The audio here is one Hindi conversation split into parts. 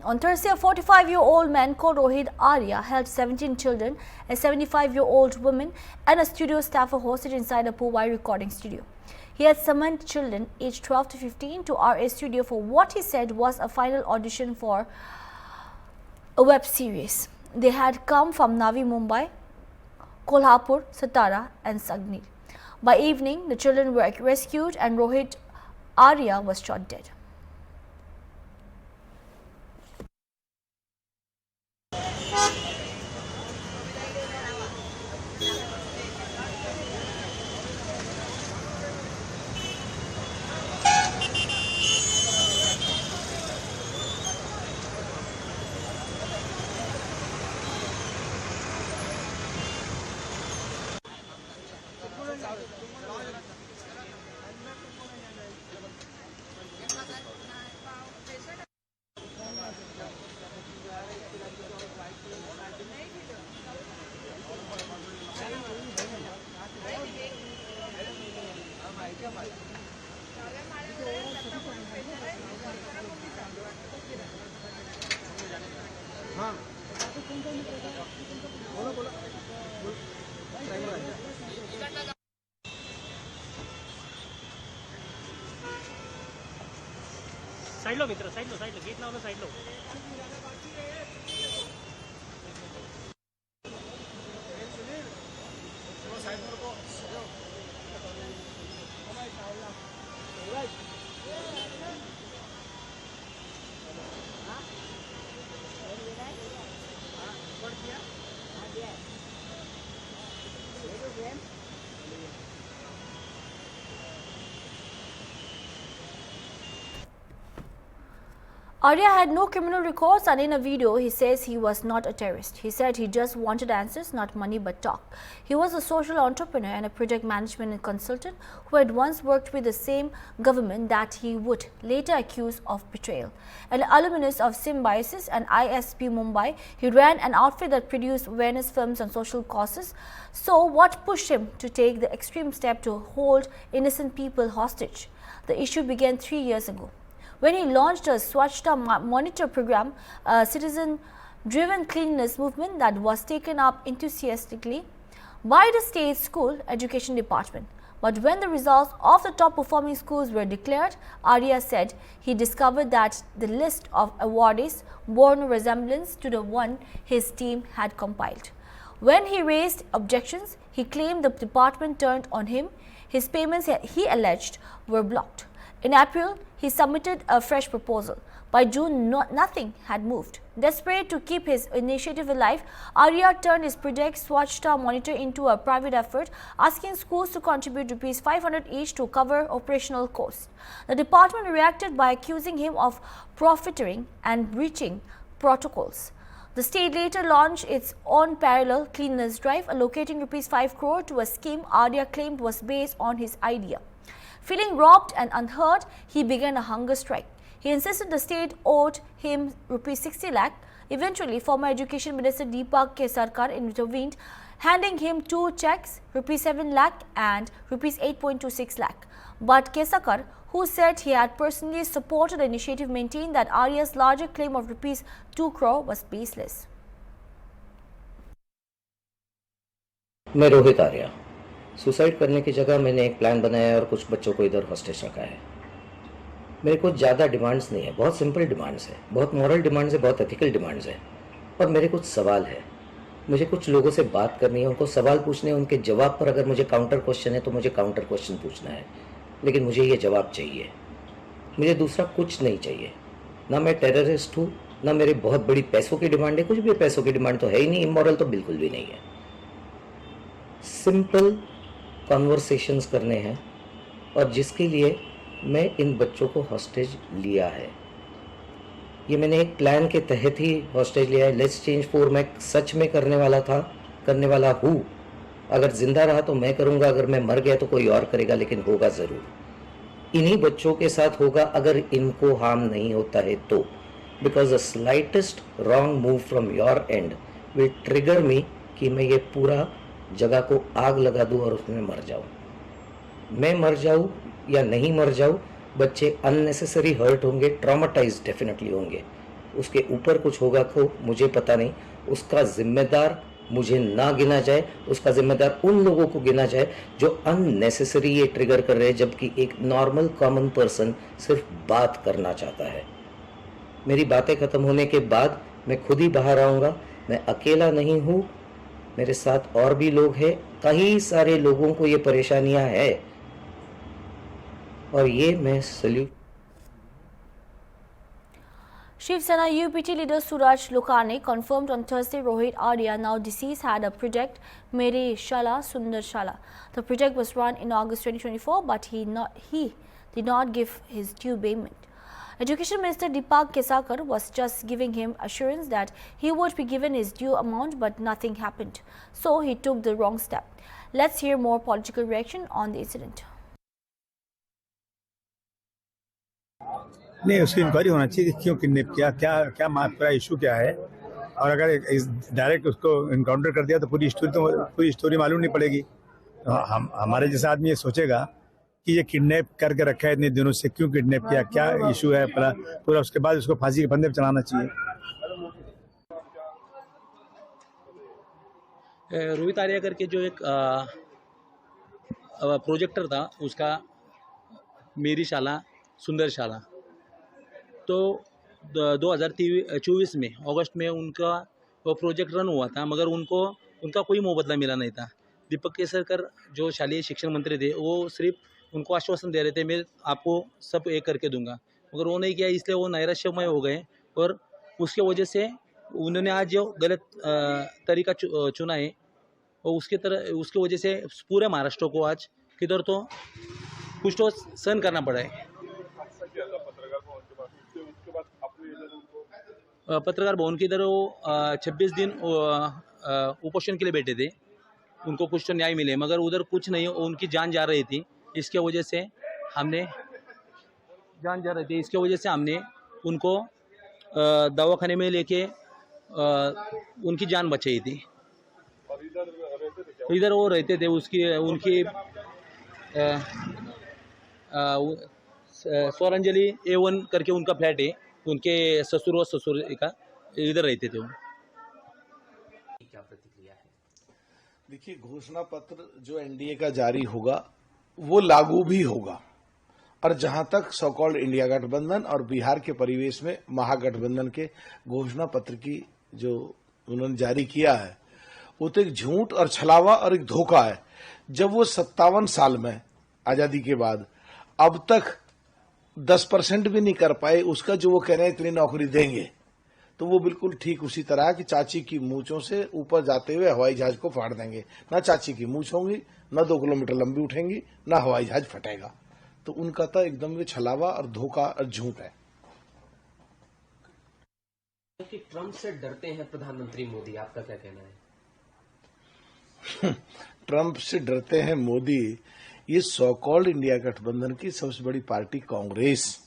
On Thursday, a 45-year-old man called Rohit Arya held 17 children, a 75-year-old woman and a studio staffer hostage inside a Powai recording studio. He had summoned children aged 12 to 15 to RA studio for what he said was a final audition for a web series. They had come from Navi Mumbai, Kolhapur, Satara and Sagni. By evening, the children were rescued and Rohit Arya was shot dead. Side लो मित्र, साइड लो, गेट लावलं, साइड लो. Arya had no criminal records and in a video he says he was not a terrorist. He said he just wanted answers, not money but talk. He was a social entrepreneur and a project management consultant who had once worked with the same government that he would later accuse of betrayal. An alumnus of Symbiosis and ISP Mumbai, he ran an outfit that produced awareness films on social causes. So what pushed him to take the extreme step to hold innocent people hostage? The issue began 3 years ago, when he launched a Swachhta Monitor program, a citizen-driven cleanliness movement that was taken up enthusiastically by the state school education department. But when the results of the top-performing schools were declared, Arya said he discovered that the list of awardees bore no resemblance to the one his team had compiled. When he raised objections, he claimed the department turned on him. His payments, he alleged, were blocked. In April, he submitted a fresh proposal. By June, nothing had moved. Desperate to keep his initiative alive, Arya turned his project Swachhta Monitor into a private effort, asking schools to contribute ₹500 each to cover operational costs. The department reacted by accusing him of profiteering and breaching protocols. The state later launched its own parallel cleanliness drive, allocating ₹5 crore to a scheme Arya claimed was based on his idea. Feeling robbed and unheard, he began a hunger strike. He insisted the state owed him ₹60 lakh. Eventually, former Education Minister Deepak Kesarkar intervened, handing him 2 checks, ₹7 lakh and ₹8.26 lakh. But Kesarkar, who said he had personally supported the initiative, maintained that Arya's larger claim of ₹2 crore was baseless. मैं रोहित आर्या, सुसाइड करने की जगह मैंने एक प्लान बनाया और कुछ बच्चों को इधर हॉस्टेज रखा है। मेरे को ज़्यादा डिमांड्स नहीं है, बहुत सिंपल डिमांड्स है, बहुत मॉरल डिमांड्स है, बहुत एथिकल डिमांड्स है। और मेरे कुछ सवाल है, मुझे कुछ लोगों से बात करनी है, उनको सवाल पूछने हैं, उनके जवाब पर अगर मुझे काउंटर क्वेश्चन है तो मुझे काउंटर क्वेश्चन पूछना है, लेकिन मुझे ये जवाब चाहिए। मुझे दूसरा कुछ नहीं चाहिए। ना मैं टेररिस्ट हूँ, ना मेरे बहुत बड़ी पैसों की डिमांड है, कुछ भी पैसों की डिमांड तो है ही नहीं, इमोरल तो बिल्कुल भी नहीं है। सिंपल कॉन्वर्सेशंस करने हैं और जिसके लिए मैं इन बच्चों को हॉस्टेज लिया है। ये मैंने एक प्लान के तहत ही हॉस्टेज लिया है। लेट्स चेंज 4 मैं सच में करने वाला हूँ। अगर जिंदा रहा तो मैं करूँगा, अगर मैं मर गया तो कोई और करेगा, लेकिन होगा ज़रूर। इन्हीं बच्चों के साथ होगा अगर इनको हार्म नहीं होता है तो, because the slightest wrong move from your end will trigger me कि मैं ये पूरा जगह को आग लगा दूं और उसमें मर जाऊं। मैं मर जाऊं या नहीं मर जाऊं, बच्चे अननेसेसरी हर्ट होंगे, ट्रॉमाटाइज डेफिनेटली होंगे, उसके ऊपर कुछ होगा तो मुझे पता नहीं, उसका जिम्मेदार मुझे ना गिना जाए, उसका जिम्मेदार उन लोगों को गिना जाए जो अननेसेसरी ये ट्रिगर कर रहे हैं, जबकि एक नॉर्मल कॉमन पर्सन सिर्फ बात करना चाहता है। मेरी बातें खत्म होने के बाद मैं खुद ही बाहर आऊँगा। मैं अकेला नहीं हूँ, मेरे साथ और भी लोग हैं, कई सारे लोगों को ये परेशानियां हैं, और ये मैं salute. Shiv Sena UPT leader Suraj Lokane confirmed on Thursday Rohit Arya, now deceased, had a project Mere Shala Sundar Shala. The project was run in August 2024, but he did not give his due payment. Education Minister Deepak Kesakar was just giving him assurance that he would be given his due amount, but nothing happened. So he took the wrong step. Let's hear more political reaction on the incident. नहीं, उसकी इंक्वायरी होना चाहिए कि क्यों किडनैप किया, क्या पूरा इशू क्या है। और अगर डायरेक्ट उसको इनकाउंटर कर दिया तो पूरी स्टोरी मालूम नहीं पड़ेगी। तो हमारे जैसा आदमी ये सोचेगा कि ये किडनैप करके रखा है इतने दिनों से, क्यों किडनैप किया, क्या इशू है पूरा। उसके बाद उसको फांसी के फंदे पर चढ़ाना चाहिए। रोहित आर्या करके जो एक प्रोजेक्टर था, उसका मेरी शाला सुंदर शाला, तो 2024 में अगस्त में उनका वो प्रोजेक्ट रन हुआ था, मगर उनका कोई मुआवजा मिला नहीं था। दीपक केसरकर जो शालेय शिक्षण मंत्री थे, वो सिर्फ उनको आश्वासन दे रहे थे, मैं आपको सब एक करके दूंगा, मगर वो नहीं किया, इसलिए वो नैराश्यमय हो गए। और उसके वजह से उन्होंने आज जो गलत तरीका चुना है, और उसकी वजह से पूरे महाराष्ट्र को आज किधर तो कुछ तो सहन करना पड़ा है। पत्रकार भवन के इधर वो 26 दिन उपोषण के लिए बैठे थे, उनको कुछ तो न्याय मिले, मगर उधर कुछ नहीं, उनकी जान जा रही थी। इसके वजह से हमने उनको दवाखाने में लेके उनकी जान बचाई थी। इधर वो रहते थे, उनकी स्वरांजलि A1 करके उनका फ्लैट है, उनके ससुर का इधर रहते थे वो। क्या प्रतिक्रिया है? देखिए, घोषणा पत्र जो एनडीए का जारी होगा वो लागू भी होगा, और जहां तक सो कॉल्ड इंडिया गठबंधन और बिहार के परिवेश में महागठबंधन के घोषणा पत्र की जो उन्होंने जारी किया है, वो तो एक झूठ और छलावा और एक धोखा है। जब वो 57 साल में आजादी के बाद अब तक 10% भी नहीं कर पाए, उसका जो वो कह रहे हैं इतनी नौकरी देंगे, तो वो बिल्कुल ठीक उसी तरह कि चाची की मूंछों से ऊपर जाते हुए हवाई जहाज को फाड़ देंगे। ना चाची की मूंछ होंगी, ना 2 किलोमीटर लंबी उठेंगी, ना हवाई जहाज फटेगा। तो उनका तो एकदम ये छलावा और धोखा और झूठ है। कि ट्रंप से डरते हैं प्रधानमंत्री मोदी, आपका क्या कहना है? ट्रंप से डरते हैं मोदी, ये सो कॉल्ड इंडिया गठबंधन की सबसे बड़ी पार्टी कांग्रेस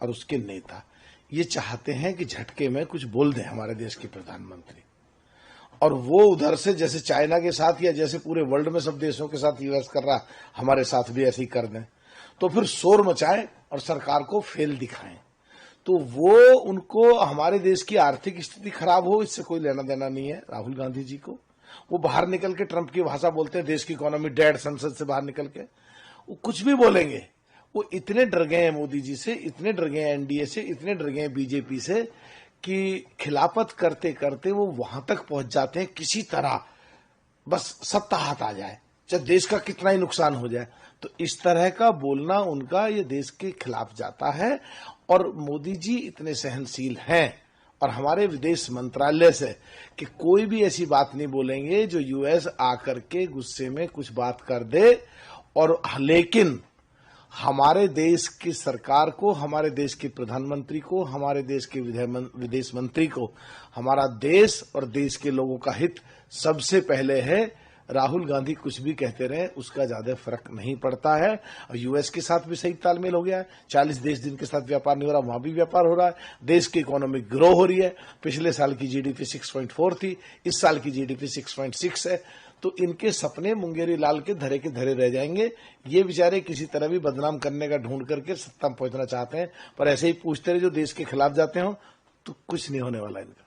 और उसके नेता ये चाहते हैं कि झटके में कुछ बोल दें हमारे देश के प्रधानमंत्री, और वो उधर से जैसे चाइना के साथ या जैसे पूरे वर्ल्ड में सब देशों के साथ यूएस कर रहा, हमारे साथ भी ऐसे ही कर दें, तो फिर शोर मचाएं और सरकार को फेल दिखाएं। तो वो उनको हमारे देश की आर्थिक स्थिति खराब हो, इससे कोई लेना देना नहीं है राहुल गांधी जी को। वो बाहर निकल के ट्रंप की भाषा बोलते हैं, देश की इकोनॉमी डेड, संसद से बाहर निकल के वो कुछ भी बोलेंगे। वो इतने डर गए हैं मोदी जी से, इतने डर गए हैं एनडीए से, इतने डर गए हैं बीजेपी से कि खिलाफत करते करते वो वहां तक पहुंच जाते हैं किसी तरह बस सत्ता हाथ आ जाए, चाहे देश का कितना ही नुकसान हो जाए। तो इस तरह का बोलना उनका ये देश के खिलाफ जाता है। और मोदी जी इतने सहनशील हैं और हमारे विदेश मंत्रालय से कि कोई भी ऐसी बात नहीं बोलेंगे जो यूएस आकर के गुस्से में कुछ बात कर दे। और लेकिन हमारे देश की सरकार को, हमारे देश के प्रधानमंत्री को, हमारे देश के विदेश मंत्री को हमारा देश और देश के लोगों का हित सबसे पहले है। राहुल गांधी कुछ भी कहते रहे, उसका ज्यादा फर्क नहीं पड़ता है। और यूएस के साथ भी सही तालमेल हो गया है, 40 देश जिनके साथ व्यापार नहीं हो रहा वहां भी व्यापार हो रहा है। देश की इकोनॉमिक ग्रो हो रही है। पिछले साल की जीडीपी 6.4 थी, इस साल की जीडीपी 6.6 है। तो इनके सपने मुंगेरी लाल के धरे रह जाएंगे। ये बेचारे किसी तरह भी बदनाम करने का ढूंढ करके सत्ता में पहुंचना चाहते हैं, पर ऐसे ही पूछते रहे जो देश के खिलाफ जाते हो तो कुछ नहीं होने वाला इनका।